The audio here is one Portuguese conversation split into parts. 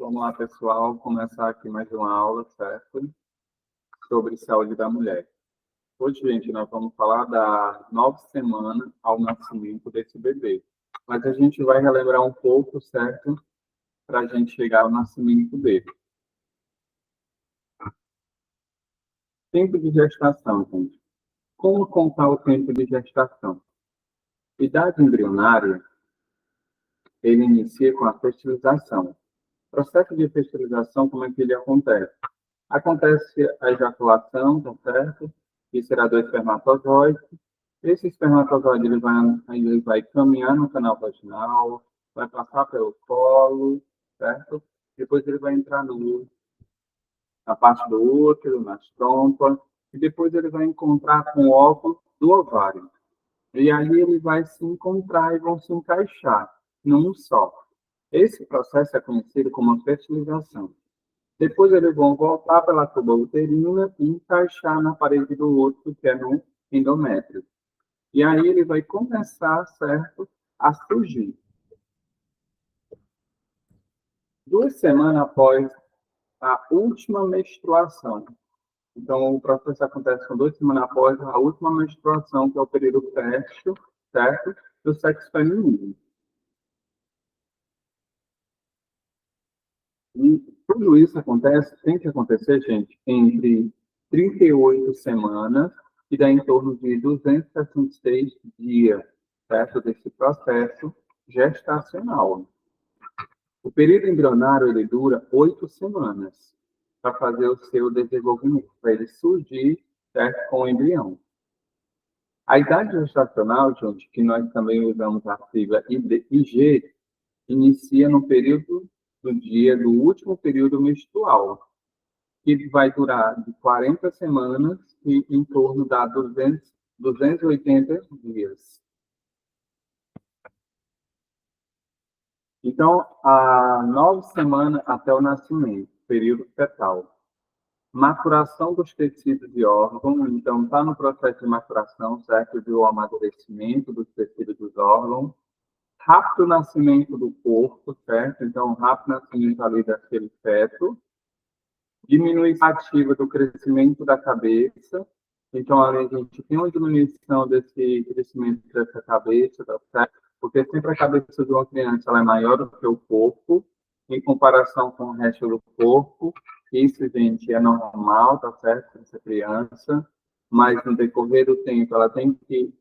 Vamos lá, pessoal, começar aqui mais uma aula, certo? Sobre saúde da mulher. Hoje, gente, nós vamos falar da 9ª semana ao nascimento desse bebê. Mas a gente vai relembrar um pouco, certo? Para a gente chegar ao nascimento dele. Tempo de gestação, gente. Como contar o tempo de gestação? Idade embrionária, ele inicia com a fertilização. O processo de fertilização, como é que ele acontece? Acontece a ejaculação, tá certo? Que será do espermatozoide. Esse espermatozoide ele vai caminhar no canal vaginal, vai passar pelo colo, certo? Depois ele vai entrar na parte do útero, nas trompas, e depois ele vai encontrar com o óvulo do ovário. E aí ele vai se encontrar e vão se encaixar num só. Esse processo é conhecido como fertilização. Depois eles vão voltar pela tuba uterina e encaixar na parede do útero, que é no endométrio. E aí ele vai começar, certo, a surgir. 2 semanas após a última menstruação. Então, o processo acontece com 2 semanas após a última menstruação, que é o período fértil, certo, do sexo feminino. E tudo isso tem que acontecer, gente, entre 38 semanas e dá em torno de 266 dias, certo, desse processo gestacional. O período embrionário, ele dura 8 semanas para fazer o seu desenvolvimento, para ele surgir, certo, com o embrião. A idade gestacional, gente, que nós também usamos a sigla IG, inicia no período do dia do último período menstrual, que vai durar de 40 semanas e em torno de 280 dias. Então, a 9 semanas até o nascimento, período fetal. Maturação dos tecidos e órgãos, então está no processo de maturação, certo? Do amadurecimento dos tecidos dos órgãos. Rápido nascimento do corpo, certo? Então, rápido nascimento ali daquele feto. Diminuição ativa do crescimento da cabeça. Então, ali a gente tem uma diminuição desse crescimento dessa cabeça, tá certo? Porque sempre a cabeça de uma criança ela é maior do que o corpo, em comparação com o resto do corpo. Isso, gente, é normal, tá certo? Essa criança. Mas, no decorrer do tempo, ela tem que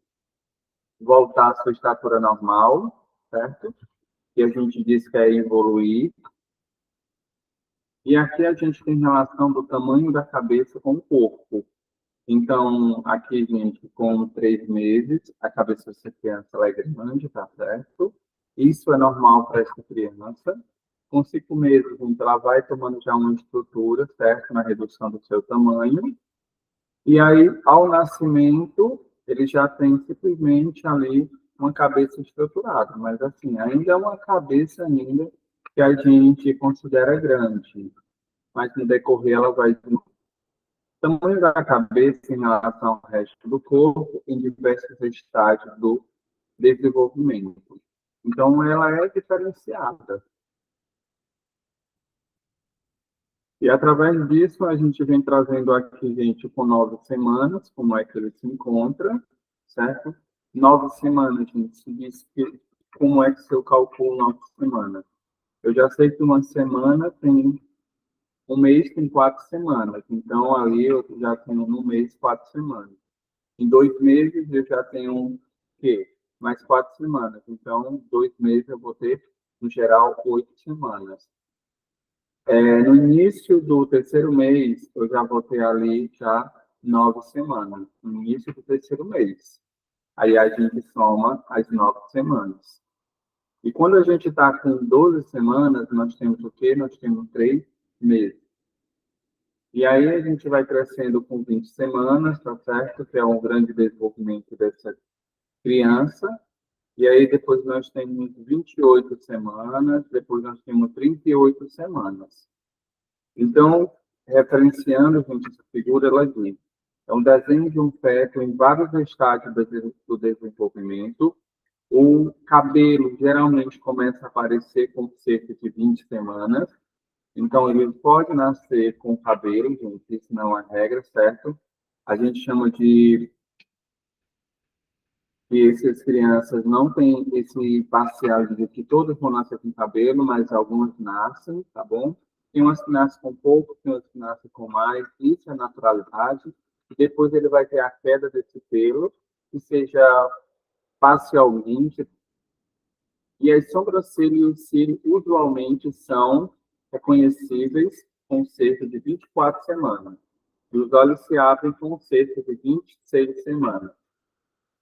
voltar à sua estatura normal, certo? Que a gente diz que é evoluir. E aqui a gente tem relação do tamanho da cabeça com o corpo. Então, aqui, gente, com 3 meses, a cabeça dessa criança ela é grande, tá certo? Isso é normal para essa criança. Com 5 meses, gente, ela vai tomando já uma estrutura, certo? Na redução do seu tamanho. E aí, ao nascimento, ele já tem simplesmente ali uma cabeça estruturada. Mas, assim, ainda é uma cabeça ainda que a gente considera grande. Mas, no decorrer, ela vai tamanho da cabeça em relação ao resto do corpo em diversos estágios do desenvolvimento. Então, ela é diferenciada. E, através disso, a gente vem trazendo aqui, gente, com 9 semanas, como é que ele se encontra, certo? 9 semanas, gente, se diz que como é que se eu calculo 9 semanas. Eu já sei que uma semana tem... Um mês tem 4 semanas, então ali eu já tenho no mês 4 semanas. Em 2 meses eu já tenho quê? Mais 4 semanas. Então, 2 meses eu vou ter, no geral, 8 semanas. No início do 3º mês, eu já vou ter ali já 9 semanas. No início do 3º mês. Aí a gente soma as 9 semanas. E quando a gente está com 12 semanas, nós temos o quê? Nós temos 3 meses. E aí a gente vai crescendo com 20 semanas, tá certo? Que é um grande desenvolvimento dessa criança. E aí depois nós temos 28 semanas, depois nós temos 38 semanas. Então, referenciando, gente, essa figura, ela diz, é um desenho de um feto em vários estágios do desenvolvimento. O cabelo geralmente começa a aparecer com cerca de 20 semanas. Então, ele pode nascer com cabelo, gente, isso não é regra, certo? A gente chama de que essas crianças não têm esse parcial de que todas vão nascer com cabelo, mas algumas nascem, tá bom? Tem umas que nascem com pouco, tem outras que nascem com mais, isso é naturalidade. E depois ele vai ter a queda desse pelo, que seja parcialmente. E as sobrancelhas e os cílios usualmente são reconhecíveis com cerca de 24 semanas. E os olhos se abrem com cerca de 26 semanas,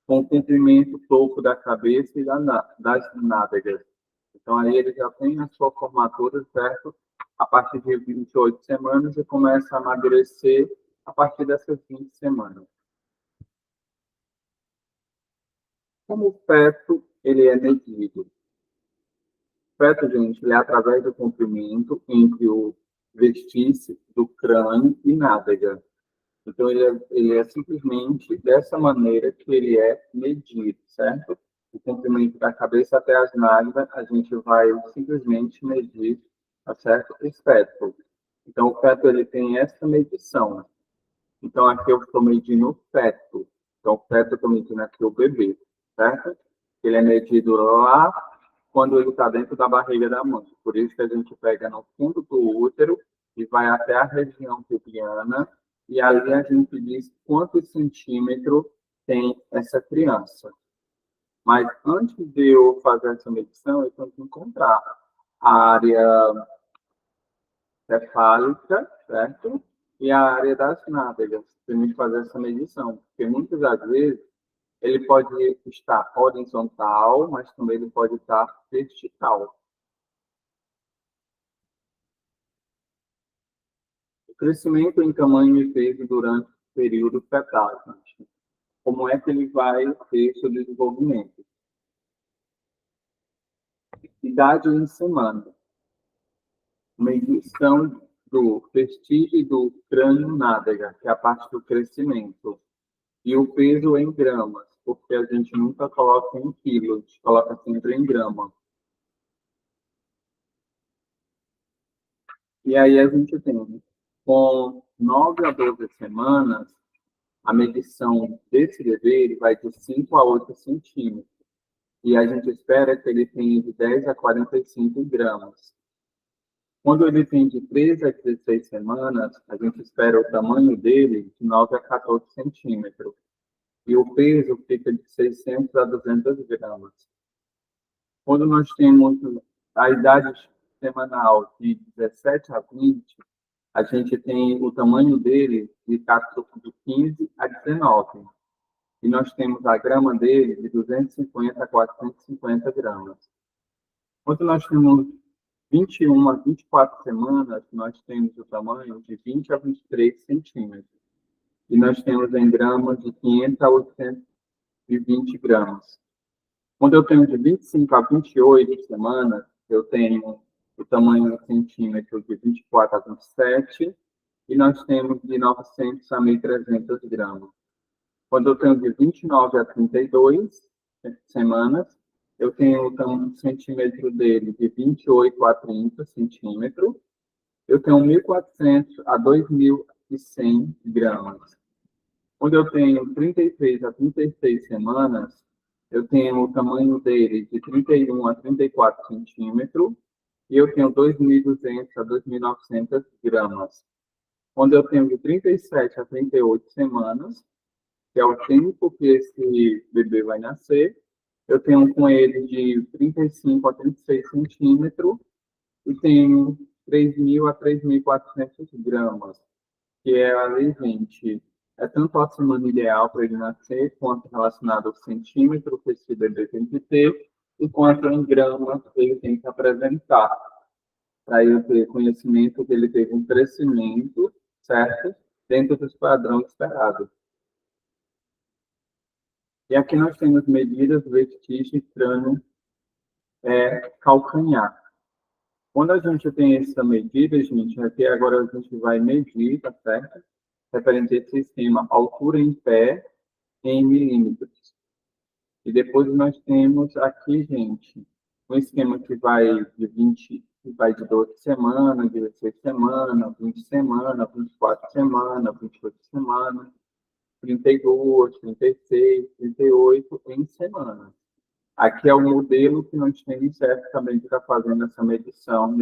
com o comprimento topo da cabeça e das nádegas. Então, aí ele já tem a sua formatura, certo? A partir de 28 semanas e começa a amadurecer a partir dessas 20 semanas. Como o feto ele é medido? O feto, gente, ele é através do comprimento entre o vestício do crânio e nádega. Então, ele é simplesmente dessa maneira que ele é medido, certo? O comprimento da cabeça até as nádegas, a gente vai simplesmente medir, tá certo? O feto. Então, o feto ele tem essa medição. Então, aqui eu estou medindo o feto. Então, o feto eu estou medindo aqui o bebê, certo? Ele é medido lá quando ele está dentro da barriga da mãe. Por isso que a gente pega no fundo do útero e vai até a região pubiana e ali a gente diz quantos centímetros tem essa criança. Mas antes de eu fazer essa medição, eu tenho que encontrar a área cefálica, certo? E a área das nádegas, para a gente fazer essa medição. Porque muitas das vezes ele pode estar horizontal, mas também ele pode estar vertical. O crescimento em tamanho e peso durante o período fetal, gente. Como é que ele vai ter seu desenvolvimento? Idade em semana. Medição do vestígio do crânio nádega, que é a parte do crescimento. E o peso em gramas, porque a gente nunca coloca em quilos, coloca sempre em grama. E aí a gente tem, com 9 a 12 semanas, a medição desse bebê ele vai de 5 a 8 centímetros. E a gente espera que ele tenha de 10 a 45 gramas. Quando ele tem de 13 a 16 semanas, a gente espera o tamanho dele de 9 a 14 centímetros. E o peso fica de 600 a 200 gramas. Quando nós temos a idade semanal de 17 a 20, a gente tem o tamanho dele de 15 a 19. E nós temos a grama dele de 250 a 450 gramas. Quando nós temos 21 a 24 semanas, nós temos o tamanho de 20 a 23 centímetros. E nós temos em gramas de 500 a 820 gramas. Quando eu tenho de 25 a 28 semanas, eu tenho o tamanho em centímetros de 24 a 27, e nós temos de 900 a 1.300 gramas. Quando eu tenho de 29 a 32 semanas, eu tenho o tamanho centímetro dele de 28 a 30 centímetros. Eu tenho 1.400 a 2.100 gramas. Quando eu tenho 33 a 36 semanas, eu tenho o tamanho dele de 31 a 34 centímetros e eu tenho 2.200 a 2.900 gramas. Quando eu tenho de 37 a 38 semanas, que é o tempo que esse bebê vai nascer, eu tenho com ele de 35 a 36 centímetros e tenho 3.000 a 3.400 gramas, que é ali, gente, é tanto a semana ideal para ele nascer, quanto relacionado ao centímetro que esse bebê tem que ter, e quanto em gramas que ele tem que apresentar, para ele ter conhecimento que ele teve um crescimento, certo? Dentro dos padrões esperados. E aqui nós temos medidas, vestígio, crânio, calcanhar. Quando a gente tem essa medida, gente, aqui agora a gente vai medir, tá certo? Referente a esse esquema, altura em pé em milímetros. E depois nós temos aqui, gente, um esquema que vai de 20 que vai de 12 semanas, 16 semanas, 20 semanas, 24 semanas, 28 semanas, 32, 36, 38 em semanas. Aqui é o modelo que nós temos certo também que está fazendo essa medição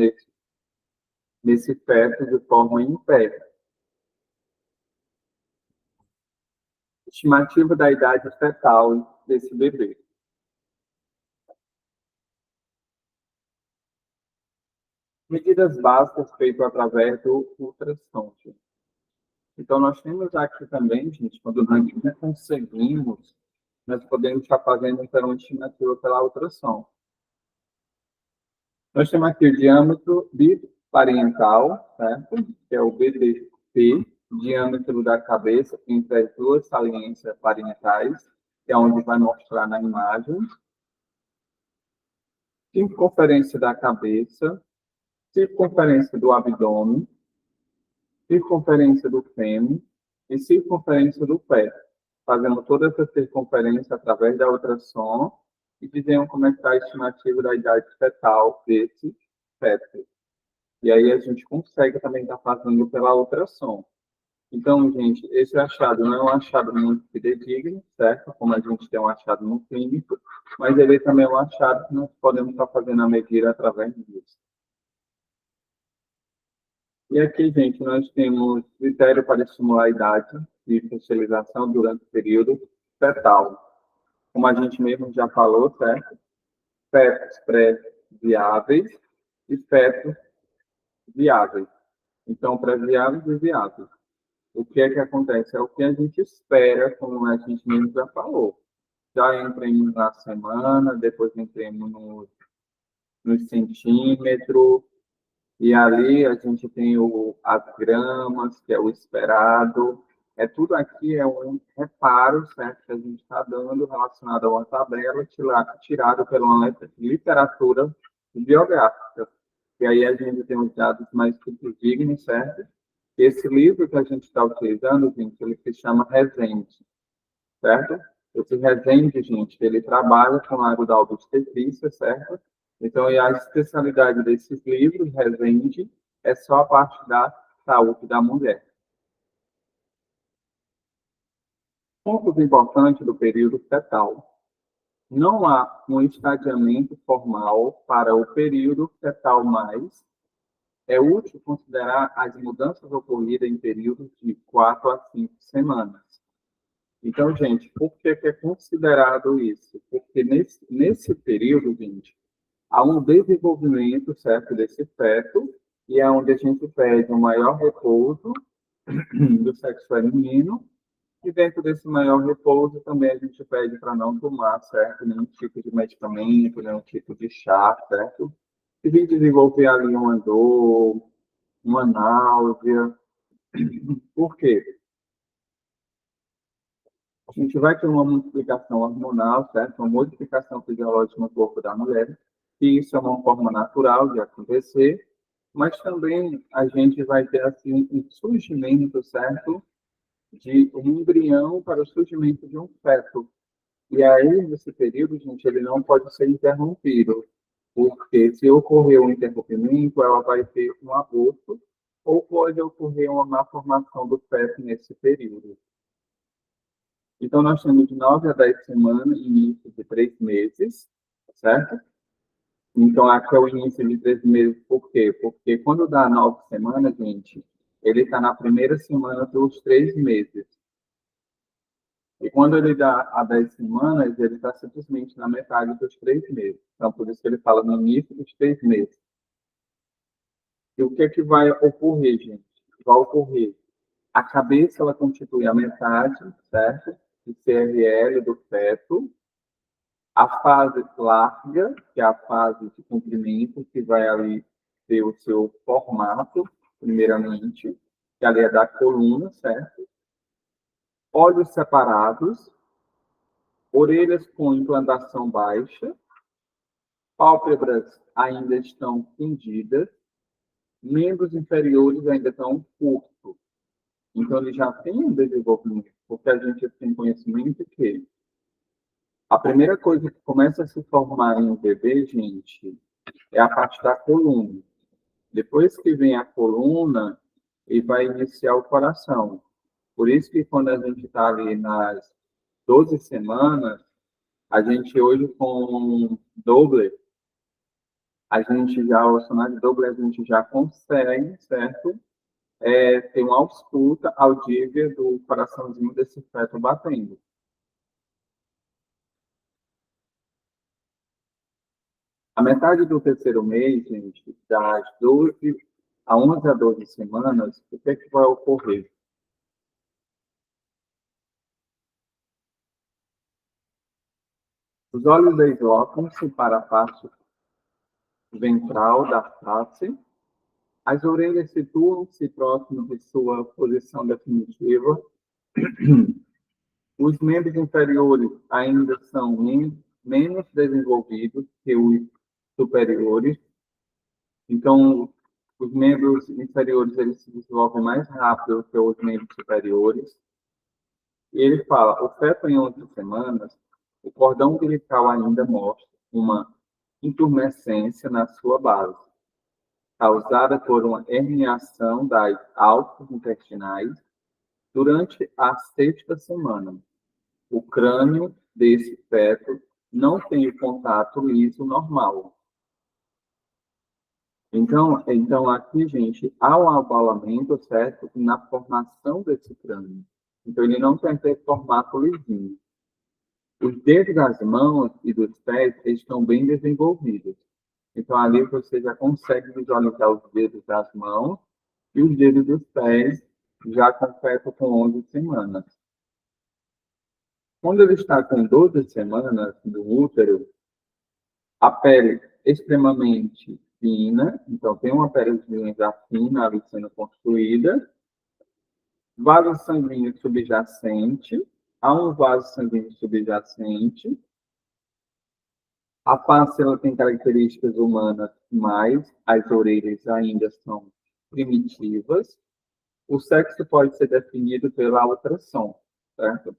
nesse feto de forma em pé. Estimativa da idade fetal desse bebê. Medidas básicas feitas através do ultrassom. Então, nós temos aqui também, gente, quando nós não conseguimos, nós podemos estar fazendo então, uma estimativa pela ultrassom. Nós temos aqui o diâmetro biparietal, certo? Que é o BDP, diâmetro da cabeça entre as duas saliências parietais, que é onde vai mostrar na imagem. Circunferência da cabeça, circunferência do abdômen, circunferência do fêmur e circunferência do pé, fazendo toda essa circunferência através da ultrassom e dizendo como é que está a estimativa da idade fetal desse feto. E aí a gente consegue também estar fazendo pela ultrassom. Então, gente, esse achado não é um achado muito fidedigno, certo? Como a gente tem um achado no clínico, mas ele também é um achado que nós podemos estar fazendo a medida através disso. E aqui, gente, nós temos critério para estimular a idade de fertilização durante o período fetal. Como a gente mesmo já falou, certo? Fetos pré-viáveis e fetos viáveis. Então, pré-viáveis e viáveis. O que é que acontece? É o que a gente espera, como a gente mesmo já falou. Já entramos na semana, depois entramos nos centímetros, e ali a gente tem as gramas, que é o esperado. Tudo aqui é um reparo, certo, que a gente está dando relacionado a uma tabela tirado pela uma literatura biográfica. E aí a gente tem os dados mais dignos, certo? Esse livro que a gente está utilizando, gente, ele se chama Resende, certo? Esse Resende, gente, ele trabalha com a área da obstetrícia, certo? Então, a especialidade desses livros, Resende, é só a parte da saúde da mulher. Pontos importantes do período fetal. Não há um estadiamento formal para o período fetal, mas é útil considerar as mudanças ocorridas em períodos de 4 a 5 semanas. Então, gente, por que é considerado isso? Porque nesse período, gente, há um desenvolvimento, certo, desse feto, e é onde a gente pede um maior repouso do sexo feminino, e dentro desse maior repouso também a gente pede para não tomar, certo, nenhum tipo de medicamento, nenhum tipo de chá, certo? E vem desenvolver ali uma dor, uma náusea. Por quê? A gente vai ter uma multiplicação hormonal, certo? Uma modificação fisiológica no corpo da mulher, e isso é uma forma natural de acontecer, mas também a gente vai ter, assim, um surgimento, certo? De um embrião para o surgimento de um feto. E aí, nesse período, gente, ele não pode ser interrompido, porque se ocorrer um interrompimento, ela vai ter um aborto, ou pode ocorrer uma malformação do feto nesse período. Então, nós temos de 9 a 10 semanas, início de 3 meses, certo? Então, aqui é o início de 3 meses, por quê? Porque quando dá 9 semanas, gente, ele está na primeira semana dos 3 meses. E quando ele dá a 10 semanas, ele está simplesmente na metade dos 3 meses. Então, por isso que ele fala no início dos 3 meses. E o que é que vai ocorrer, gente? Vai ocorrer. A cabeça, ela constitui a metade, certo? De CRL do feto. A fase larga, que é a fase de comprimento, que vai ali ter o seu formato, primeiramente, que ali é da coluna, certo? Olhos separados, orelhas com implantação baixa, pálpebras ainda estão fundidas, membros inferiores ainda estão curtos. Então, ele já tem um desenvolvimento, porque a gente tem conhecimento que a primeira coisa que começa a se formar em um bebê, gente, é a parte da coluna. Depois que vem a coluna, e vai iniciar o coração. Por isso que quando a gente está ali nas 12 semanas, a gente hoje com Doppler, a gente já, o sonado Doppler, a gente já consegue, certo? Ter uma ausculta audível do coraçãozinho desse feto batendo. A metade do terceiro mês, gente, das 12 a 11 a 12 semanas, o que é que vai ocorrer? Os olhos deslocam-se para a parte ventral da face, as orelhas situam-se próximo de sua posição definitiva, os membros inferiores ainda são menos desenvolvidos que os superiores, então os membros inferiores eles se desenvolvem mais rápido que os membros superiores. E ele fala, o feto em 11 semanas, o cordão umbilical ainda mostra uma intumescência na sua base, causada por uma herniação das alças intestinais durante a sexta semana. O crânio desse feto não tem o contato liso normal. Então aqui, gente, há um abalamento, certo, na formação desse crânio. Então, ele não tem aquele formato lisinho. Os dedos das mãos e dos pés estão bem desenvolvidos. Então, ali você já consegue visualizar os dedos das mãos e os dedos dos pés já com feto com 11 semanas. Quando ele está com 12 semanas do útero, a pele extremamente fina, então tem uma pelezinha já fina ali sendo construída, vaso sanguíneo subjacente, há um vaso sanguíneo subjacente, a face ela tem características humanas, mas as orelhas ainda são primitivas. O sexo pode ser definido pela ultrassom, certo?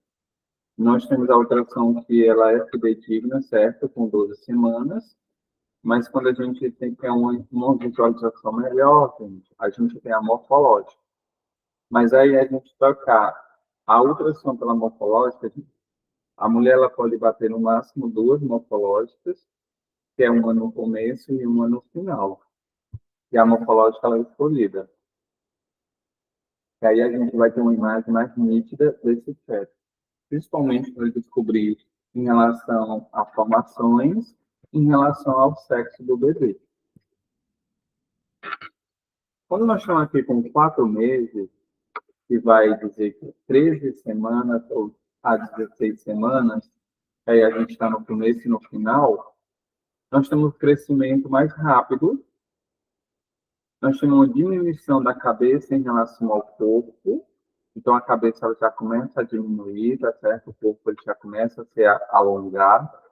Nós temos a ultrassom que ela é fidedigna, certo? Com 12 semanas. Mas quando a gente tem que ter uma visualização melhor, a gente tem a morfológica. Mas aí a gente trocar a ultrassom pela morfológica, a mulher ela pode bater no máximo duas morfológicas, que é uma no começo e uma no final. E a morfológica ela é escolhida. E aí a gente vai ter uma imagem mais nítida desse feto, principalmente para descobrir em relação a formações, em relação ao sexo do bebê. Quando nós estamos aqui com 4 meses, que vai dizer que 13 semanas ou a 16 semanas, aí a gente está no começo e no final, nós temos um crescimento mais rápido, nós temos uma diminuição da cabeça em relação ao corpo, então a cabeça ela já começa a diminuir, tá certo? O corpo ele já começa a se alongar.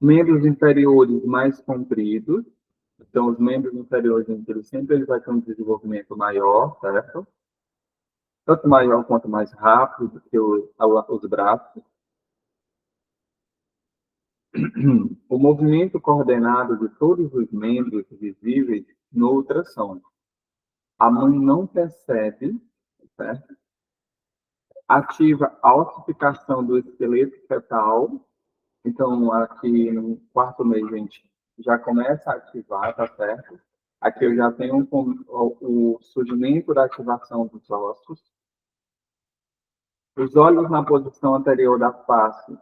Membros inferiores mais compridos, então os membros inferiores eles sempre ele vai ter um desenvolvimento maior, certo? Tanto maior quanto mais rápido do que os braços. O movimento coordenado de todos os membros visíveis no ultrassom. A mãe não percebe, certo? Ativa a ossificação do esqueleto fetal. Então, aqui no 4º mês, a gente já começa a ativar, tá certo? Aqui eu já tenho o surgimento da ativação dos ossos. Os olhos na posição anterior da face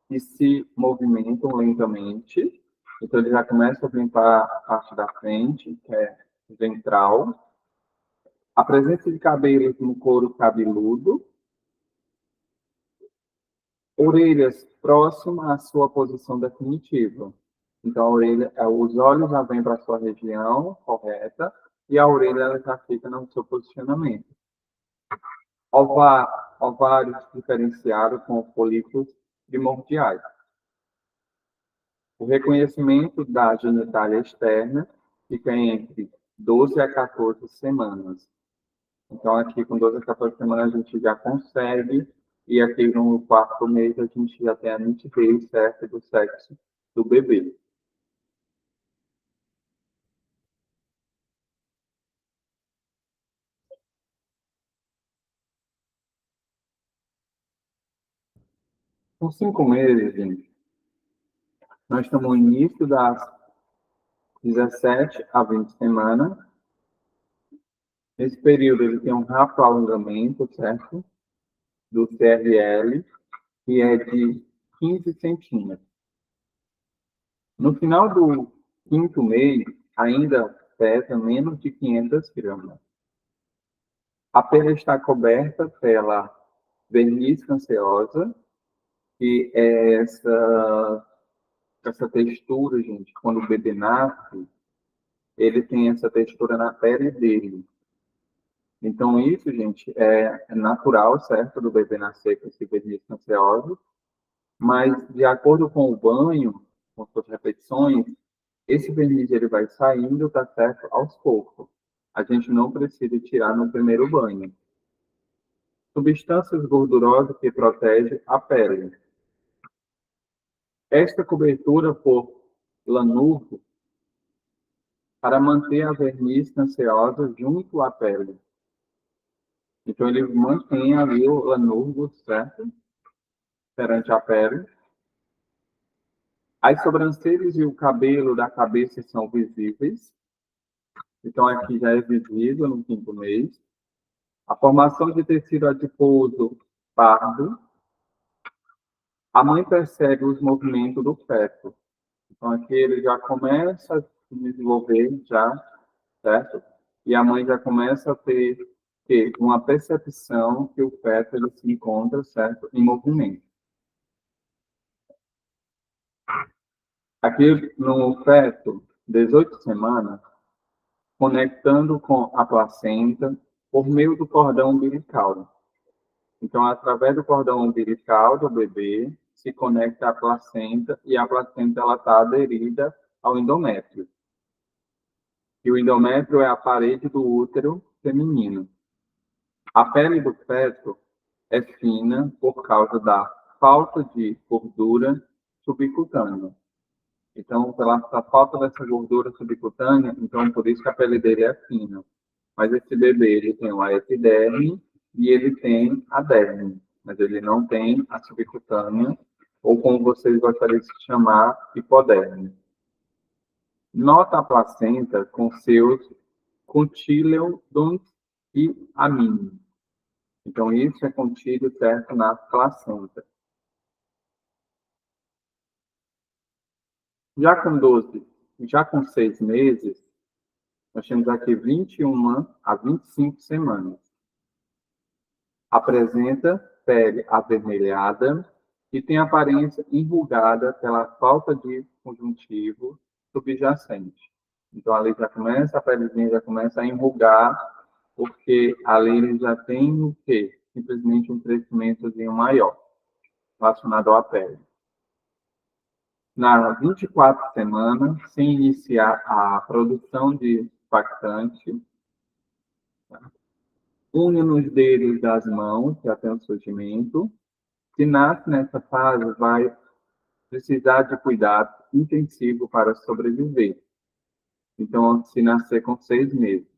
que se movimentam lentamente. Então, ele já começa a vir para a parte da frente, que é ventral. A presença de cabelos no couro cabeludo. Orelhas próximas à sua posição definitiva. Então, a orelha, os olhos já vêm para a sua região correta e a orelha ela já fica no seu posicionamento. Ovários diferenciados com folículos primordiais. O reconhecimento da genitália externa fica entre 12 a 14 semanas. Então, aqui com 12 a 14 semanas, a gente já consegue, e aqui no 4º mês, a gente já tem a nitidez certa do sexo do bebê. Com 5 meses, gente, nós estamos no início das 17 a 20 semanas. Nesse período, ele tem um rápido alongamento, certo? Do CRL, que é de 15 centímetros. No final do 5º mês, ainda pesa menos de 500 gramas. A pele está coberta pela verniz cancerosa, que é essa textura, gente, quando o bebê nasce, ele tem essa textura na pele dele. Então, isso, gente, é natural, certo, do bebê nascer com esse verniz canceroso, mas, de acordo com o banho, com suas repetições, esse verniz ele vai saindo, tá certo, aos poucos. A gente não precisa tirar no primeiro banho. Substâncias gordurosas que protegem a pele. Esta cobertura por lanúrio para manter a verniz cancerosa junto à pele. Então, ele mantém ali o lanúrio, certo? Perante a pele. As sobrancelhas e o cabelo da cabeça são visíveis. Então, aqui já é visível no 5º mês. A formação de tecido adiposo pardo. A mãe percebe os movimentos do feto. Então, aqui ele já começa a se desenvolver, já, certo? E a mãe já começa a ter uma percepção que o feto ele se encontra, certo, em movimento. Aqui no feto, 18 semanas, conectando com a placenta por meio do cordão umbilical. Então, através do cordão umbilical do bebê, se conecta à placenta e a placenta está aderida ao endométrio. E o endométrio é a parede do útero feminino. A pele do feto é fina por causa da falta de gordura subcutânea. Então, pela falta dessa gordura subcutânea, então por isso que a pele dele é fina. Mas esse bebê, ele tem uma epiderme e ele tem a derme, mas ele não tem a subcutânea, ou como vocês gostariam de se chamar, hipoderme. Nota a placenta com seus cotíleons e amino. Então, isso é contido, certo, na placenta. Já com 6 meses, nós temos aqui 21 a 25 semanas. Apresenta pele avermelhada e tem aparência enrugada pela falta de conjuntivo subjacente. Então, ali já começa, a pelezinha já começa a enrugar, porque ali ele já tem o quê? Simplesmente um crescimentozinho maior relacionado à pele. Na 24 semanas, sem iniciar a produção de lactante, une nos dedos das mãos, já tem o surgimento. Se nasce nessa fase, vai precisar de cuidado intensivo para sobreviver. Então, se nascer com 6 meses.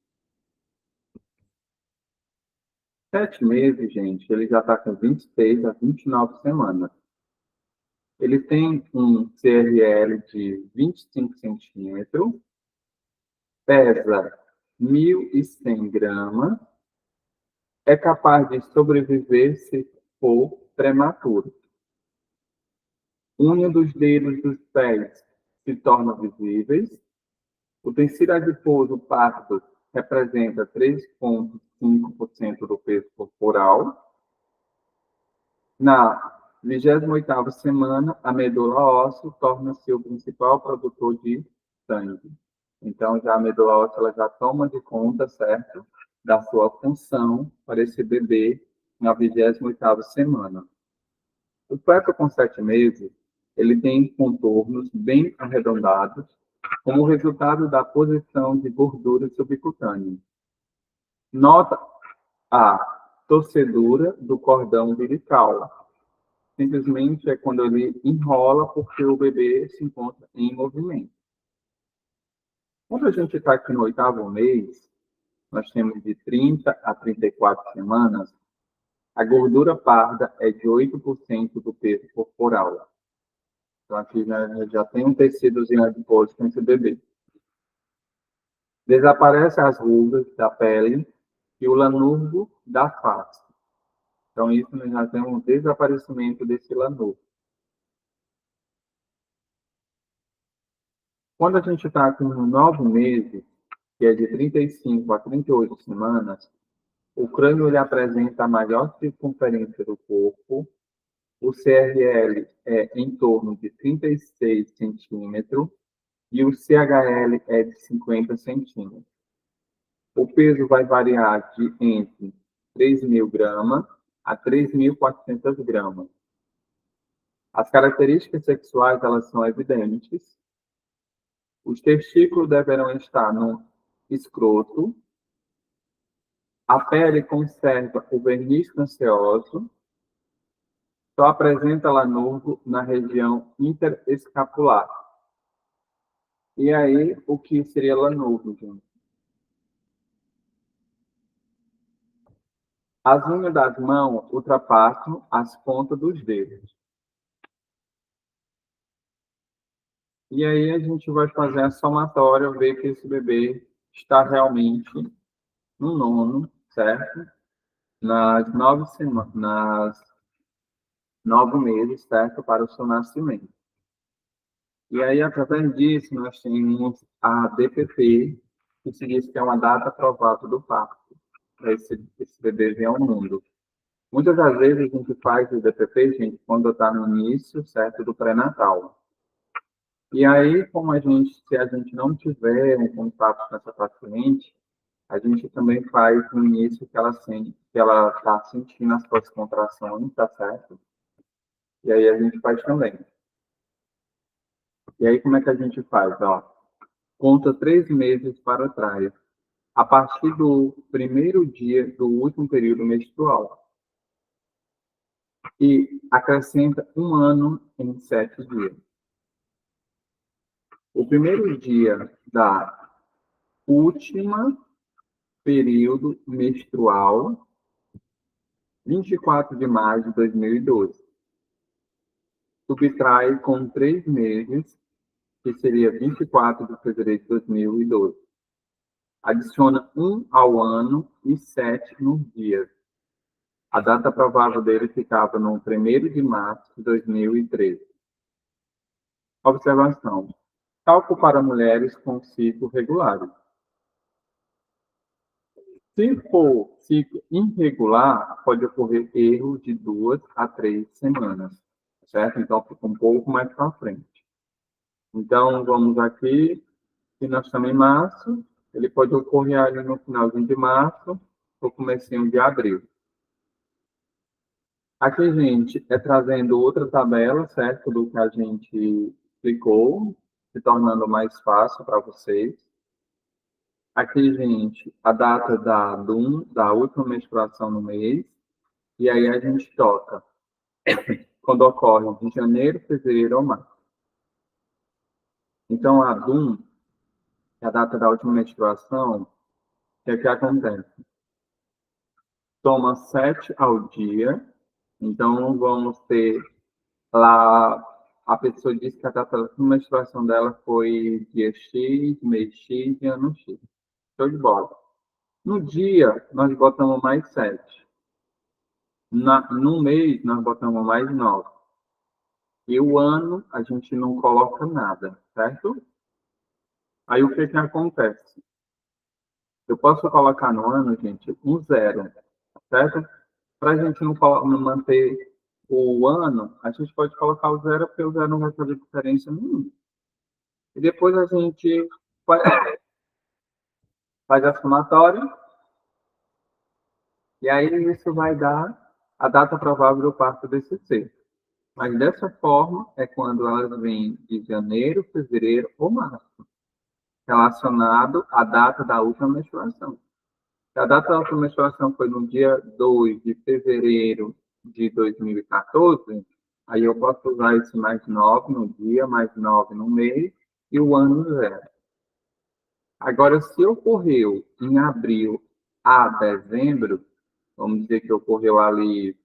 7 meses, gente, ele já está com 26 a 29 semanas. Ele tem um CRL de 25 centímetros, pesa 1.100 gramas, é capaz de sobreviver se for prematuro. Unha dos dedos dos pés se tornam visíveis. O tecido adiposo pardo representa 3,5% do peso corporal. Na 28ª semana, a medula óssea torna-se o principal produtor de sangue. Então, já a medula óssea ela já toma de conta, certo, da sua função para esse bebê na 28ª semana. O feto com 7 meses, ele tem contornos bem arredondados, como resultado da posição de gordura subcutânea. Nota a torcedura do cordão umbilical. Simplesmente é quando ele enrola porque o bebê se encontra em movimento. Quando a gente está aqui no 8º mês, nós temos de 30 a 34 semanas, A gordura parda é de 8% do peso corporal. Então, aqui já tem um tecidozinho adiposo nesse bebê. Desaparecem as rugas da pele e o lanúrgo da face. Então, isso nós já temos um desaparecimento desse lanúrgo. Quando a gente está com 9 meses, que é de 35 a 38 semanas, o crânio ele apresenta a maior circunferência do corpo, o CRL é em torno de 36 centímetros e o CHL é de 50 centímetros. O peso vai variar de entre 3.000 gramas a 3.400 gramas. As características sexuais elas são evidentes. Os testículos deverão estar no escroto. A pele conserva o verniz canceroso. Só apresenta lanúrgo na região interescapular. E aí, o que seria lanúrgo, gente? As unhas das mãos ultrapassam as pontas dos dedos. E aí a gente vai fazer a somatória, ver que esse bebê está realmente no nono, certo? Nas 9 meses, certo? Para o seu nascimento. E aí, através disso, nós temos a DPP, que se diz que é uma data provável do parto, para esse bebê vir ao mundo. Muitas das vezes a gente faz o DPP, gente, quando está no início, certo? Do pré-natal. E aí, se a gente não tiver um contato com essa paciente, a gente também faz no início que ela está sentindo as suas contrações, tá certo? E aí a gente faz também. E aí como é que a gente faz? Ó, conta 3 meses para trás, a partir do primeiro dia do último período menstrual. E acrescenta 1 ano em 7 dias. O primeiro dia da última período menstrual, 24 de maio de 2012. Subtrai com 3 meses, que seria 24 de fevereiro de 2012. Adiciona 1 ao ano e 7 nos dias. A data provável dele ficava no 1º de março de 2013. Observação. Cálculo para mulheres com ciclo regulares. Se for ciclo irregular, pode ocorrer erro de 2 a 3 semanas, certo? Então, fica um pouco mais para frente. Então, vamos aqui, se nós estamos em março, ele pode ocorrer ali no finalzinho de março ou comecinho de abril. Aqui, gente, é trazendo outra tabela, certo? Do que a gente explicou, se tornando mais fácil para vocês. Aqui, gente, a data da última menstruação no mês. E aí a gente toca quando ocorre de janeiro, fevereiro ou março. Então, a DUM, que é a data da última menstruação, o que é que acontece? Toma 7 ao dia. Então, vamos ter lá, a pessoa diz que a data da última menstruação dela foi dia X, mês X e ano X. Show de bola. No dia, nós botamos mais 7. No mês, nós botamos mais 9. E o ano, a gente não coloca nada, certo? Aí, o que que acontece? Eu posso colocar no ano, gente, um 0, certo? Para a gente não manter o ano, a gente pode colocar o 0, porque o 0 não vai fazer diferença nenhuma. E depois a gente faz a somatória, e aí isso vai dar a data provável do parto desse ser. Mas dessa forma é quando elas vêm de janeiro, fevereiro ou março, relacionado à data da última menstruação. Se a data da última menstruação foi no dia 2 de fevereiro de 2014, aí eu posso usar esse mais 9 no dia, mais 9 no mês e o ano 0. Agora, se ocorreu em abril a dezembro, vamos dizer que ocorreu ali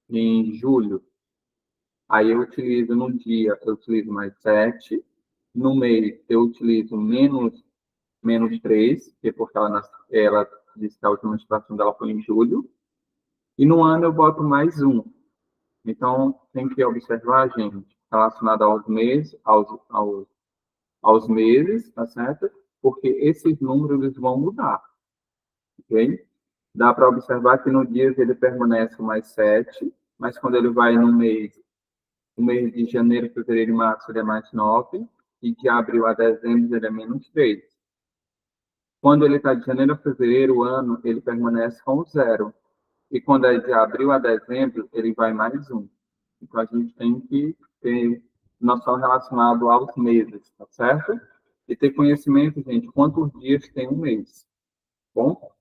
em julho, aí eu utilizo no dia, eu utilizo mais 7, no mês eu utilizo menos 3, porque ela disse que a última menstruação dela foi em julho, e no ano eu boto mais 1. Então, tem que observar, gente, relacionado aos meses, aos meses, tá certo? Porque esses números eles vão mudar, ok? Dá para observar que no dia ele permanece mais 7, mas quando ele vai no mês, o mês de janeiro, fevereiro e março, ele é mais 9, e de abril a dezembro ele é menos 3. Quando ele está de janeiro a fevereiro, o ano, ele permanece com 0. E quando é de abril a dezembro, ele vai mais 1. Então, a gente tem que ter noção relacionada aos meses, tá certo? E ter conhecimento, gente, quantos dias tem um mês. Bom?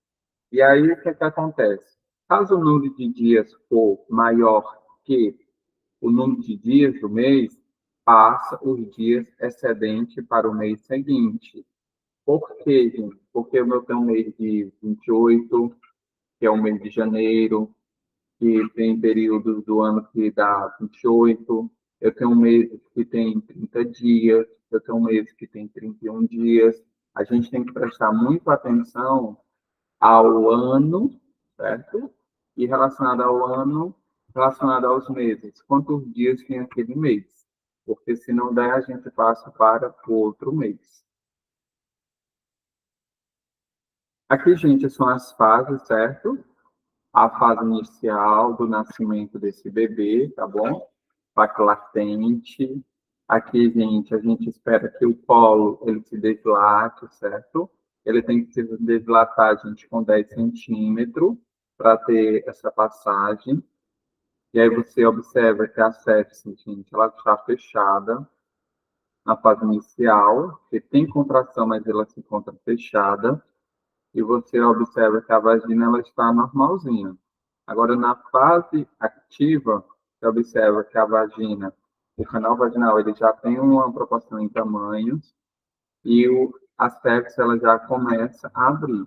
E aí, o que é que acontece? Caso o número de dias for maior que o número de dias do mês, passa os dias excedente para o mês seguinte. Por quê, gente? Porque o meu tem um mês de 28, que é o mês de janeiro, que tem períodos do ano que dá 28, eu tenho meses que tem 30 dias, eu tenho meses que tem 31 dias. A gente tem que prestar muita atenção ao ano, certo? E relacionado ao ano, relacionado aos meses. Quantos dias tem aquele mês? Porque se não der, a gente passa para o outro mês. Aqui, gente, são as fases, certo? A fase inicial do nascimento desse bebê, tá bom? Fase latente. Aqui, gente, a gente espera que o colo ele se deslate, certo? Ele tem que se deslatar, gente, com 10 centímetros para ter essa passagem. E aí você observa que a sepse, gente, ela está fechada na fase inicial, que tem contração, mas ela se encontra fechada. E você observa que a vagina ela está normalzinha. Agora, na fase ativa, você observa que a vagina, o canal vaginal, ele já tem uma proporção em tamanhos e a sepse ela já começa a abrir.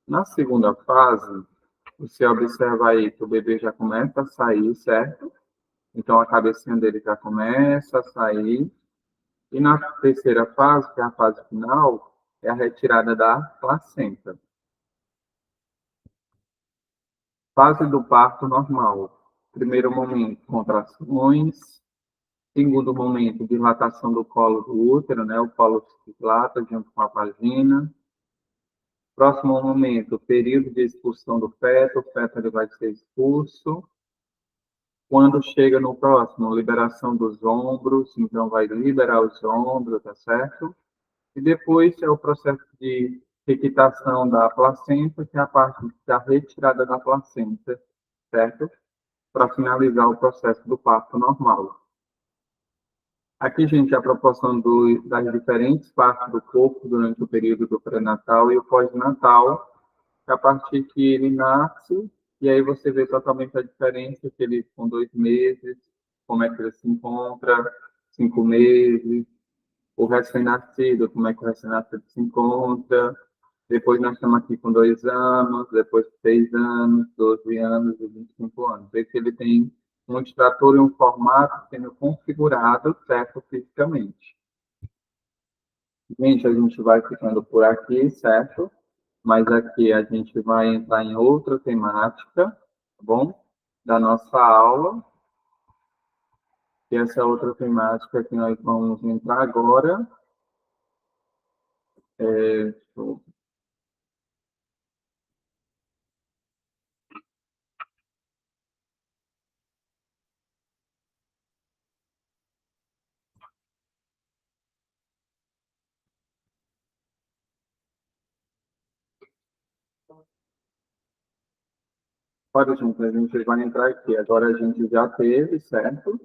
Na segunda fase, você observa aí que o bebê já começa a sair, certo? Então, a cabecinha dele já começa a sair. E na terceira fase, que é a fase final, é a retirada da placenta. Fase do parto normal. Primeiro momento, contrações. Segundo momento, dilatação do colo do útero, né? O colo se dilata junto com a vagina. Próximo momento, período de expulsão do feto. O feto ele vai ser expulso. Quando chega no próximo, liberação dos ombros. Então, vai liberar os ombros, tá certo? E depois é o processo de requitação da placenta, que é a parte da retirada da placenta, certo? Para finalizar o processo do parto normal. Aqui, gente, a proporção das diferentes partes do corpo durante o período do pré-natal e o pós-natal, a partir que ele nasce, e aí você vê totalmente a diferença, que ele com 2 meses, como é que ele se encontra, 5 meses, o recém-nascido, como é que o recém-nascido se encontra, depois nós estamos aqui com 2 anos, depois 6 anos, 12 anos e 25 anos. Vê que ele tem um extrator e um formato sendo configurado certo fisicamente. Gente, a gente vai ficando por aqui, certo? Mas aqui a gente vai entrar em outra temática, tá bom? Da nossa aula. E essa outra temática que nós vamos entrar agora é... Olha, gente, a gente vai entrar aqui. Agora a gente já teve, certo?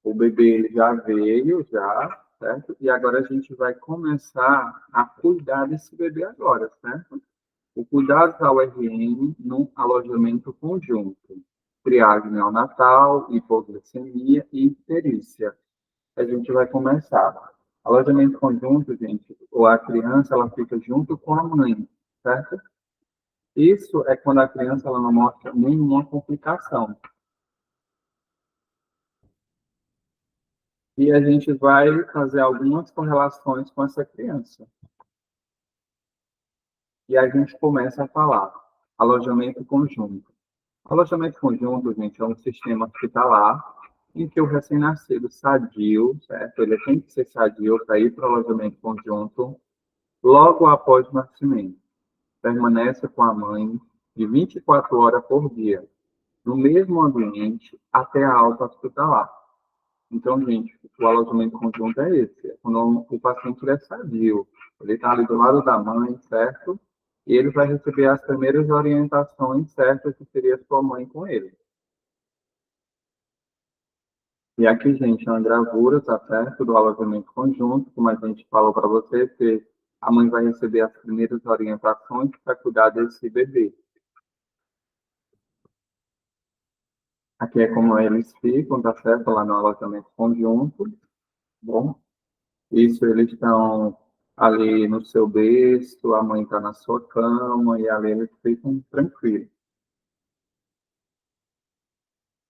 O bebê ele já veio, já, certo? E agora a gente vai começar a cuidar desse bebê agora, certo? O cuidado da URN no alojamento conjunto. Triagem neonatal, hipoglicemia e icterícia. A gente vai começar. Alojamento conjunto, gente, ou a criança, ela fica junto com a mãe, certo? Isso é quando a criança ela não mostra nenhuma complicação. E a gente vai fazer algumas correlações com essa criança. E a gente começa a falar alojamento conjunto. Alojamento conjunto, gente, é um sistema hospitalar em que o recém-nascido sadio, certo? Ele tem que ser sadio para ir para o alojamento conjunto logo após o nascimento. Permanece com a mãe de 24 horas por dia, no mesmo ambiente até a alta hospitalar. Então, gente, o alojamento conjunto é esse. É quando o paciente é sadio, ele está ali do lado da mãe, certo? E ele vai receber as primeiras orientações certas que seria sua mãe com ele. E aqui, gente, é uma gravura, tá certo? Do alojamento conjunto, como a gente falou para você, que a mãe vai receber as primeiras orientações para cuidar desse bebê. Aqui é como eles ficam, tá certo? Lá no alojamento conjunto. Bom, isso eles estão ali no seu berço, a mãe está na sua cama e ali eles ficam tranquilos.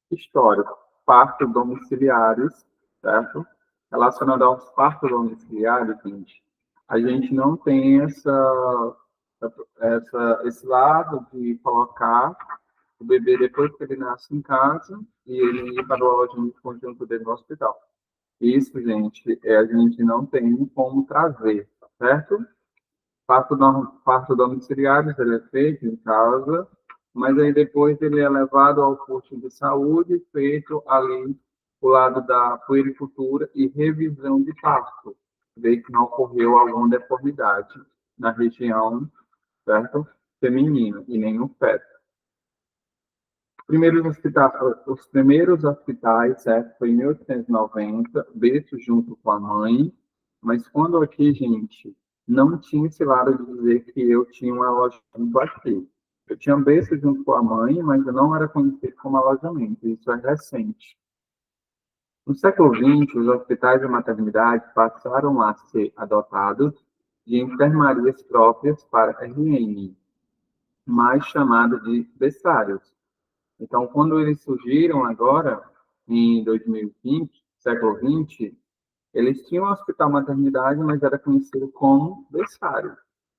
Histórico, partos domiciliares, certo? Relacionado aos partos domiciliares, gente, a gente não tem esse lado de colocar o bebê depois que ele nasce em casa e ele ir para o alojamento conjunto dele no hospital. Isso, gente, a gente não tem como trazer, certo? Parto domiciliares, ele é feito em casa, mas aí depois ele é levado ao posto de saúde, feito ali do lado da puericultura e revisão de parto, ver que não ocorreu alguma deformidade na região, certo? Feminina e nem no feto. Os primeiros hospitais, certo? Foi em 1890, berço junto com a mãe, mas quando aqui, gente, não tinha esse lado de dizer que eu tinha um alojamento aqui. Eu tinha berço junto com a mãe, mas eu não era conhecido como alojamento. Isso é recente. No século XX, os hospitais e maternidades passaram a ser adotados de enfermarias próprias para RN, mais chamada de berçários. Então, quando eles surgiram agora, em 2020, século XX, eles tinham um hospital maternidade, mas era conhecido como berçário.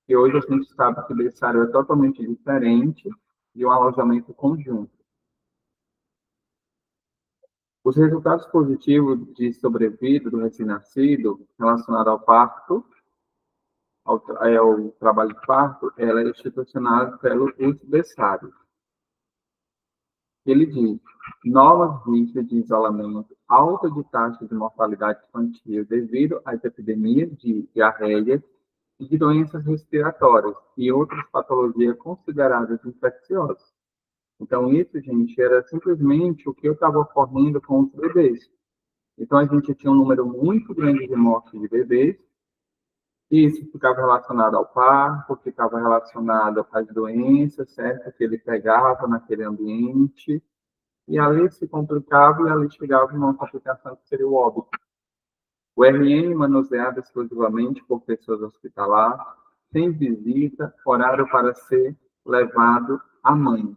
E hoje a gente sabe que berçário é totalmente diferente de um alojamento conjunto. Os resultados positivos de sobrevida do recém-nascido relacionado ao parto, ao trabalho de parto, ela é institucionalizada pelos berçários. Ele diz: novas riscos de isolamento, alta de taxa de mortalidade infantil devido às epidemias de diarreia e de doenças respiratórias e outras patologias consideradas infecciosas. Então, isso, gente, era simplesmente o que estava ocorrendo com os bebês. Então, a gente tinha um número muito grande de mortes de bebês, e isso ficava relacionado ao parto, ficava relacionado às doenças, certo? Que ele pegava naquele ambiente, e ali se complicava e ali chegava uma complicação que seria o óbito. O RN manuseado exclusivamente por pessoas hospitalares, sem visita, horário para ser levado à mãe.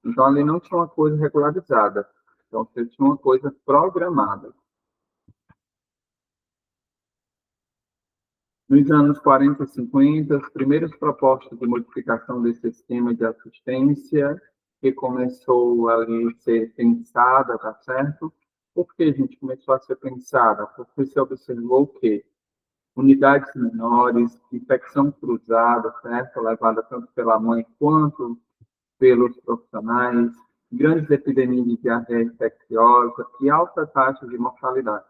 Então, ali não tinha uma coisa regularizada. Então, você tinha uma coisa programada. Nos anos 40 e 50, as primeiras propostas de modificação desse sistema de assistência, que começou ali a ser pensada, tá certo? Por que a gente começou a ser pensada? Porque se observou que unidades menores, infecção cruzada, certo? Levada tanto pela mãe quanto pelos profissionais, grandes epidemias de diarreia infecciosa e alta taxa de mortalidade.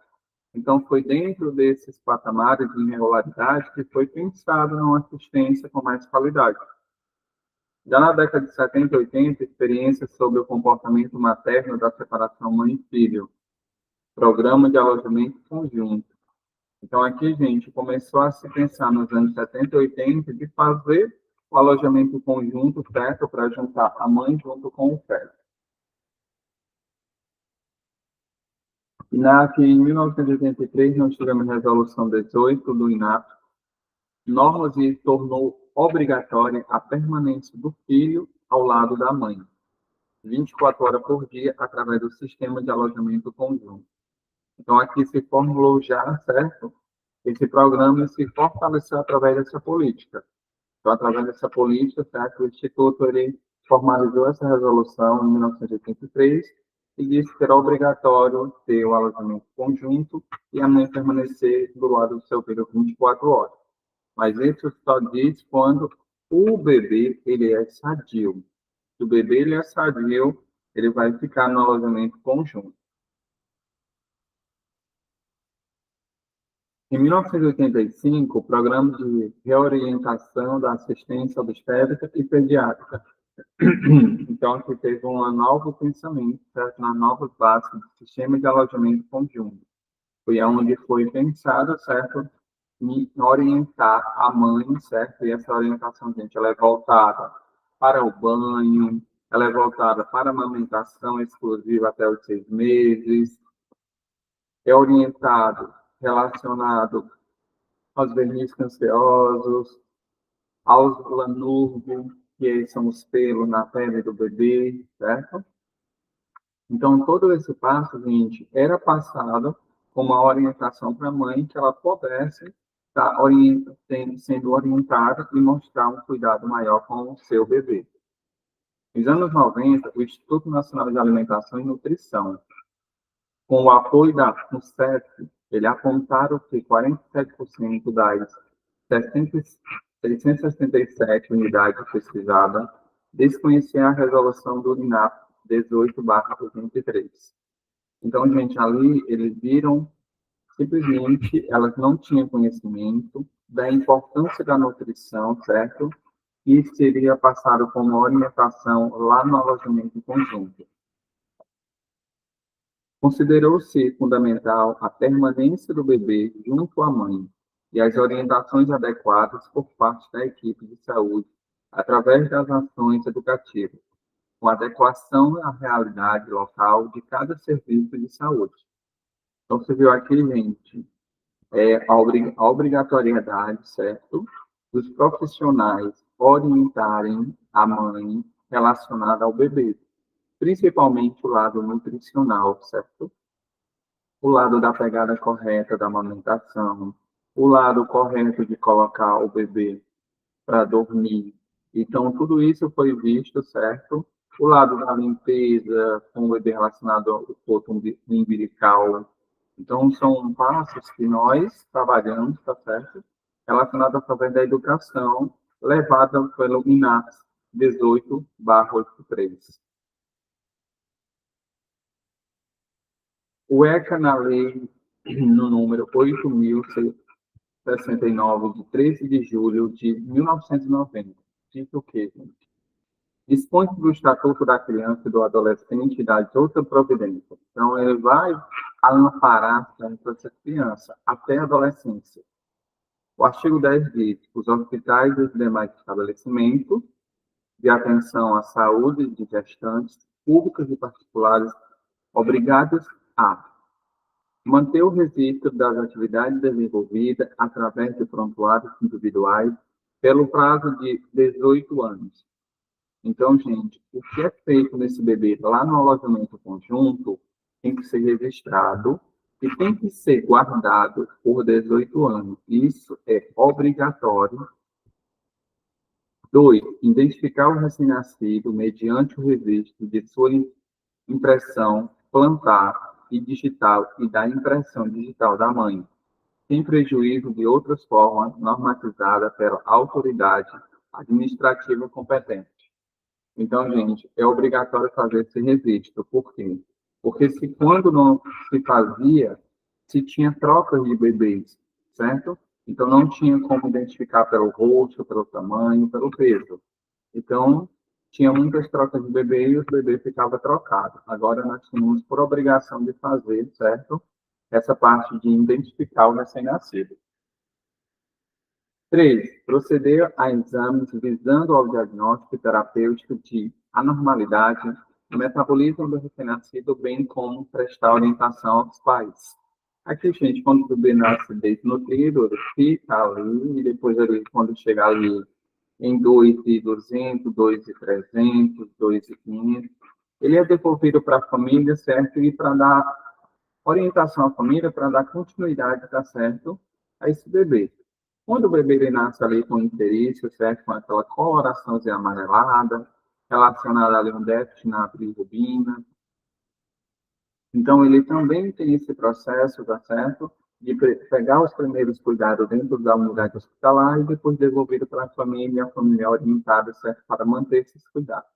Então, foi dentro desses patamares de irregularidade que foi pensado numa assistência com mais qualidade. Já na década de 70 e 80, experiências sobre o comportamento materno da separação mãe-filho, programa de alojamento conjunto. Então, aqui, gente, começou a se pensar nos anos 70 e 80 de fazer o alojamento conjunto, certo, para juntar a mãe junto com o feto. INAP, em 1983, nós tivemos a resolução 18 do INAP, normas e tornou obrigatória a permanência do filho ao lado da mãe, 24 horas por dia, através do sistema de alojamento conjunto. Então, aqui se formulou já, certo? Esse programa se fortaleceu através dessa política. Então, através dessa política, certo? O Instituto ele formalizou essa resolução em 1983 e disse que era obrigatório ter o alojamento conjunto e a mãe permanecer do lado do seu filho 24 horas. Mas isso só diz quando o bebê ele é sadio. Se o bebê ele é sadio, ele vai ficar no alojamento conjunto. Em 1985, o Programa de Reorientação da Assistência Obstétrica e Pediátrica. Então, aqui teve um novo pensamento, certo? Nas novas bases do sistema de alojamento conjunto. Foi onde foi pensado, certo? Em orientar a mãe, certo? E essa orientação, gente, ela é voltada para o banho, ela é voltada para a amamentação exclusiva até os 6 meses, é orientado, relacionado aos verniz cancerosos, aos lanúvios, que são os pelos na pele do bebê, certo? Então, todo esse passo, gente, era passado com uma orientação para a mãe que ela pudesse estar sendo orientada e mostrar um cuidado maior com o seu bebê. Nos anos 90, o Instituto Nacional de Alimentação e Nutrição, com o apoio da UNICEF, ele apontaram que 47% das 667 unidades pesquisadas desconheciam a resolução do UNINAP 18/2023. Então, gente, ali eles viram, simplesmente, elas não tinham conhecimento da importância da nutrição, certo? E seria passado como orientação lá no alojamento conjunto. Considerou-se fundamental a permanência do bebê junto à mãe e as orientações adequadas por parte da equipe de saúde, através das ações educativas, com adequação à realidade local de cada serviço de saúde. Então, você viu aqui, gente, a obrigatoriedade, certo, dos profissionais orientarem a mãe relacionada ao bebê, principalmente o lado nutricional, certo? O lado da pegada correta da amamentação, o lado correto de colocar o bebê para dormir. Então, tudo isso foi visto, certo? O lado da limpeza, com o bebê relacionado ao corpo umbilical. Então, são passos que nós trabalhamos, tá certo? Relacionados através da educação, levada pelo INAPS 18/83. O ECA, na lei no número 8.069, de 13 de julho de 1990, diz o quê, gente? Dispõe do Estatuto da Criança e do Adolescente e das outras providências. Então, ele vai amparar essa criança até a adolescência. O artigo 10 diz: os hospitais e os demais estabelecimentos de atenção à saúde de gestantes, públicos e particulares, obrigados a manter o registro das atividades desenvolvidas através de prontuários individuais pelo prazo de 18 anos. Então, gente, o que é feito nesse bebê lá no alojamento conjunto tem que ser registrado e tem que ser guardado por 18 anos. Isso é obrigatório. 2. Identificar o recém-nascido mediante o registro de sua impressão, plantar e digital e da impressão digital da mãe, sem prejuízo de outras formas normatizadas pela autoridade administrativa competente. Então, gente, é obrigatório fazer esse registro. Por quê? Porque se quando não se fazia, se tinha trocas de bebês, certo? Então, não tinha como identificar pelo rosto, pelo tamanho, pelo peso. Então, tinha muitas trocas de bebê e os bebês ficavam trocados. Agora, nós tínhamos por obrigação de fazer, certo? Essa parte de identificar o recém-nascido. 3. Proceder a exames visando ao diagnóstico terapêutico de anormalidade no metabolismo do recém-nascido, bem como prestar orientação aos pais. Aqui, gente, quando o bebê nasce desnutrido, ele fica ali, e depois, ele, quando chega ali em 2.200, 2.300, 2.500. Ele é devolvido para a família, certo? E para dar orientação à família, para dar continuidade, tá certo? A esse bebê. Quando o bebê ele nasce ali com icterícia, certo? Com aquela coloraçãozinha amarelada, relacionada ali a um déficit na bilirrubina. Então, ele também tem esse processo, tá certo? De pegar os primeiros cuidados dentro da unidade hospitalar e depois devolvido para a família orientada, certo? Para manter esses cuidados.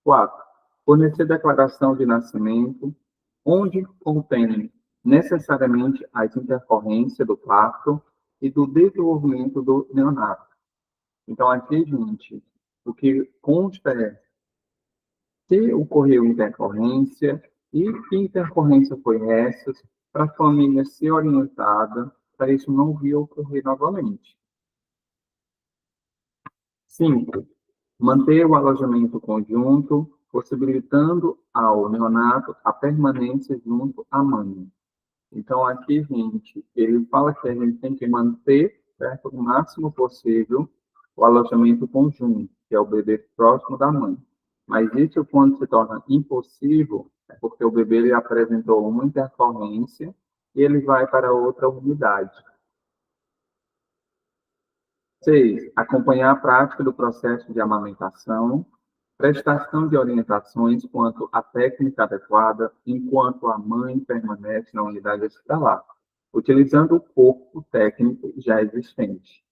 4. Fornecer declaração de nascimento, onde contém necessariamente as intercorrências do parto e do desenvolvimento do neonato. Então, aqui, gente, o que consta é se ocorreu intercorrência e que intercorrência foi essa, para a família ser orientada para isso não vir a ocorrer novamente. 5. Manter o alojamento conjunto, possibilitando ao neonato a permanência junto à mãe. Então, aqui, gente, ele fala que a gente tem que manter, certo, o máximo possível o alojamento conjunto, que é o bebê próximo da mãe. Mas isso, quando se torna impossível, é porque o bebê ele apresentou uma intercorrência e ele vai para outra unidade. 6. Acompanhar a prática do processo de amamentação, prestação de orientações quanto à técnica adequada enquanto a mãe permanece na unidade hospitalar, utilizando o corpo técnico já existente,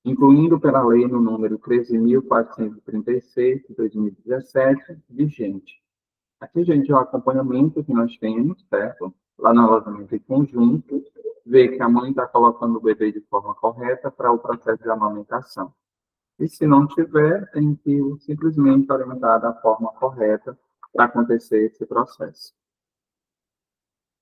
incluindo pela lei no número 13.436, de 2017, vigente. Aqui, gente, é o acompanhamento que nós temos, certo? Lá no alojamento em conjunto, ver que a mãe está colocando o bebê de forma correta para o processo de amamentação. E se não tiver, tem que simplesmente orientar da forma correta para acontecer esse processo.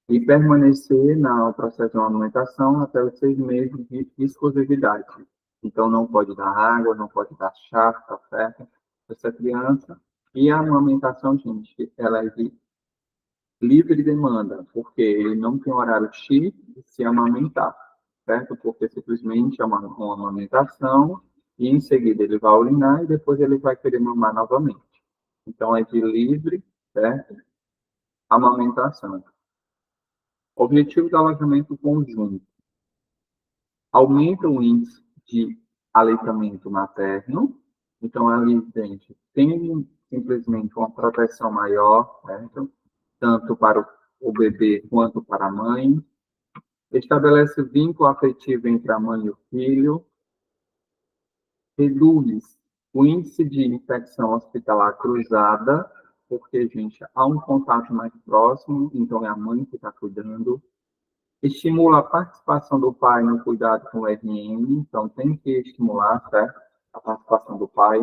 E permanecer no processo de amamentação até os 6 meses de exclusividade. Então, não pode dar água, não pode dar chá, café para essa criança. E a amamentação, gente, ela é de livre demanda, porque ele não tem horário X de se amamentar, certo? Porque simplesmente é uma amamentação e em seguida ele vai urinar e depois ele vai querer mamar novamente. Então, é de livre, certo? Amamentação. Objetivo do alojamento conjunto. Aumenta o índice de aleitamento materno. Então, ali, gente, tem simplesmente uma proteção maior, certo? Tanto para o bebê quanto para a mãe. Estabelece vínculo afetivo entre a mãe e o filho. Reduz o índice de infecção hospitalar cruzada, porque, gente, há um contato mais próximo, então é a mãe que está cuidando. Estimula a participação do pai no cuidado com o RN, então tem que estimular, certo? A participação do pai.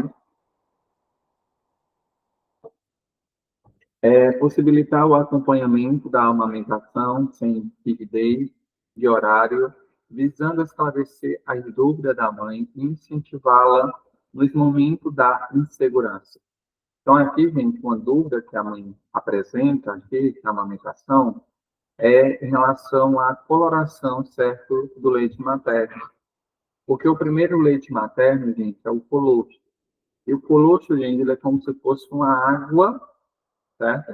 Possibilitar o acompanhamento da amamentação sem rigidez de horário, visando esclarecer as dúvidas da mãe e incentivá-la nos momentos da insegurança. Então, aqui, gente, uma dúvida que a mãe apresenta aqui na amamentação é em relação à coloração, certo, do leite materno. Porque o primeiro leite materno, gente, é o colostro. E o colostro, gente, ele é como se fosse uma água, certo?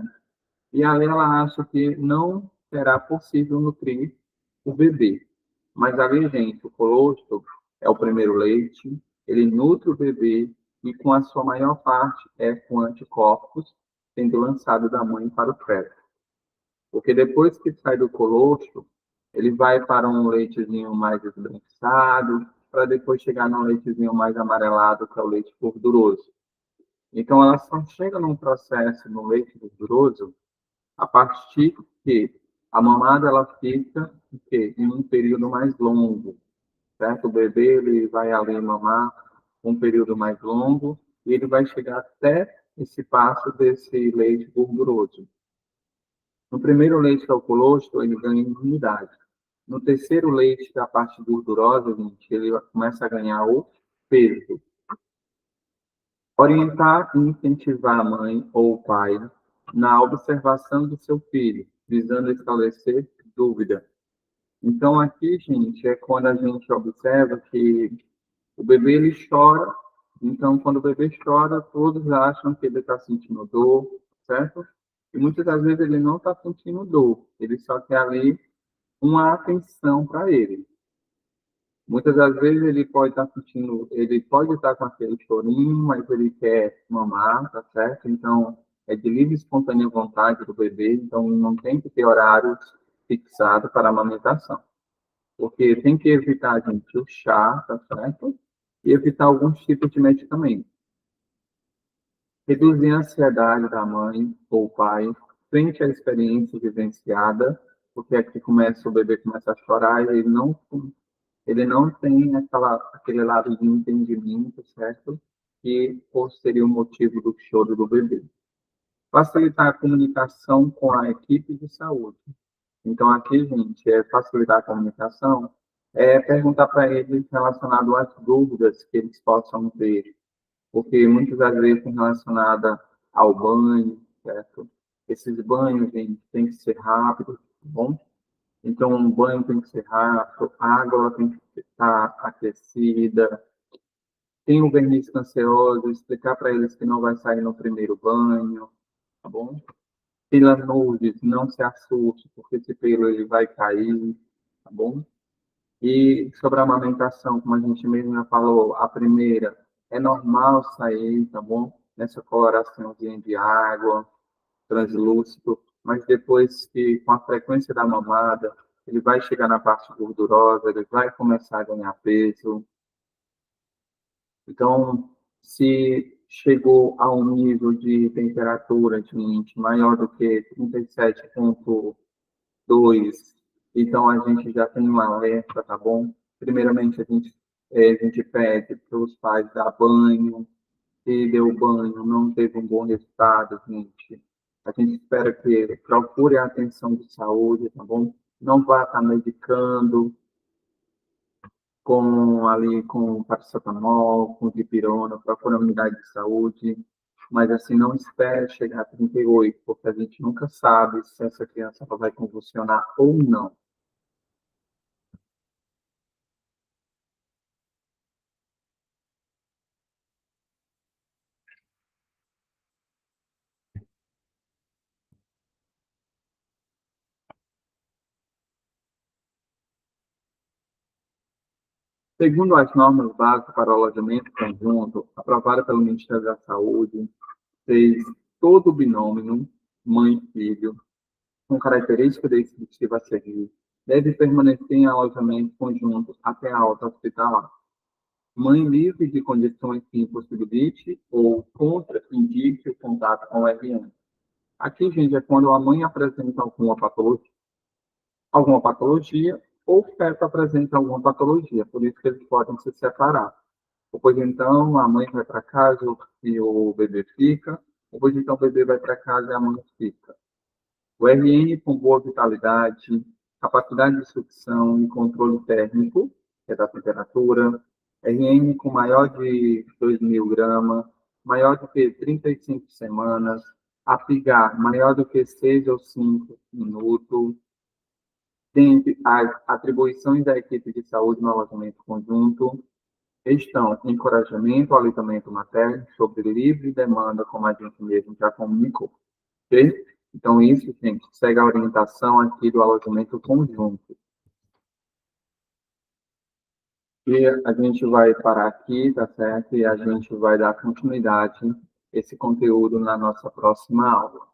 E ali ela acha que não será possível nutrir o bebê. Mas ali, gente, o colostro é o primeiro leite, ele nutre o bebê e com a sua maior parte é com anticorpos sendo lançado da mãe para o feto. Porque depois que sai do colostro, ele vai para um leitezinho mais esbranquiçado, para depois chegar num leitezinho mais amarelado, que é o leite gorduroso. Então, ela só chega num processo no leite gorduroso a partir que a mamada ela fica em um período mais longo, certo? O bebê ele vai ali mamar um período mais longo e ele vai chegar até esse passo desse leite gorduroso. No primeiro leite, que é o colostro, ele ganha imunidade. No terceiro leite, que é a parte gordurosa, gente, ele começa a ganhar o peso. Orientar e incentivar a mãe ou o pai na observação do seu filho, visando esclarecer dúvida. Então, aqui, gente, é quando a gente observa que O bebê, ele chora, então, quando o bebê chora, todos acham que ele está sentindo dor, certo? E muitas das vezes ele não está sentindo dor, ele só quer ali uma atenção para ele. Muitas das vezes ele pode estar sentindo, ele pode estar com aquele chorinho, mas ele quer mamar, tá certo? Então, é de livre e espontânea vontade do bebê, então não tem que ter horários fixados para a amamentação. Porque tem que evitar, gente, o chá, tá certo? E evitar alguns tipos de medicamentos. Reduzir a ansiedade da mãe ou pai frente à experiência vivenciada, porque aqui começa, o bebê começa a chorar e ele não tem aquele lado de entendimento, certo? Que seria o motivo do choro do bebê. Facilitar a comunicação com a equipe de saúde. Então, aqui, gente, facilitar a comunicação, perguntar para eles relacionado às dúvidas que eles possam ter, porque muitas das vezes tem relacionada ao banho, certo? Esses banhos, gente, tem que ser rápido, tá bom? Então, um banho tem que ser rápido, a água tem que estar aquecida, tem o verniz canceroso, explicar para eles que não vai sair no primeiro banho, tá bom? Pela nudes, não se assuste, porque esse pelo ele vai cair, tá bom? E sobre a amamentação, como a gente mesmo já falou, a primeira é normal sair, tá bom? Nessa coloraçãozinha de água, translúcido, mas depois que, com a frequência da mamada, ele vai chegar na parte gordurosa, ele vai começar a ganhar peso. Então, se chegou a um nível de temperatura, gente, maior do que 37,2, então a gente já tem um alerta, tá bom? Primeiramente, a gente pede para os pais dar banho, se deu banho, não teve um bom resultado, gente, a gente espera que procure a atenção de saúde, tá bom? Não vá estar medicando com paracetamol, com dipirona, procure a unidade de saúde, mas assim, não espere chegar a 38, porque a gente nunca sabe se essa criança ela vai convulsionar ou não. Segundo as normas básicas para o alojamento conjunto, aprovada pelo Ministério da Saúde, fez todo o binômio, mãe e filho, com característica descritiva a seguir, deve permanecer em alojamento conjunto até a alta hospitalar. Mãe livre de condições que impossibilite ou contraindique o contato com o RN. Aqui, gente, é quando a mãe apresenta alguma patologia ou o feto apresenta alguma patologia, por isso que eles podem se separar. Depois, então, a mãe vai para casa e o bebê fica, depois, então, o bebê vai para casa e a mãe fica. O RN com boa vitalidade, capacidade de sucção e controle térmico, que é da temperatura, RN com maior de 2.000 gramas, maior do que 35 semanas, apigar maior do que 6 ou 5 minutos, tem as atribuições da equipe de saúde no alojamento conjunto, estão encorajamento ao aleitamento materno sobre livre demanda, como a gente mesmo já comunicou. Ok? Então, isso, gente, segue a orientação aqui do alojamento conjunto. E a gente vai parar aqui, tá certo? E a gente vai dar continuidade a esse conteúdo na nossa próxima aula.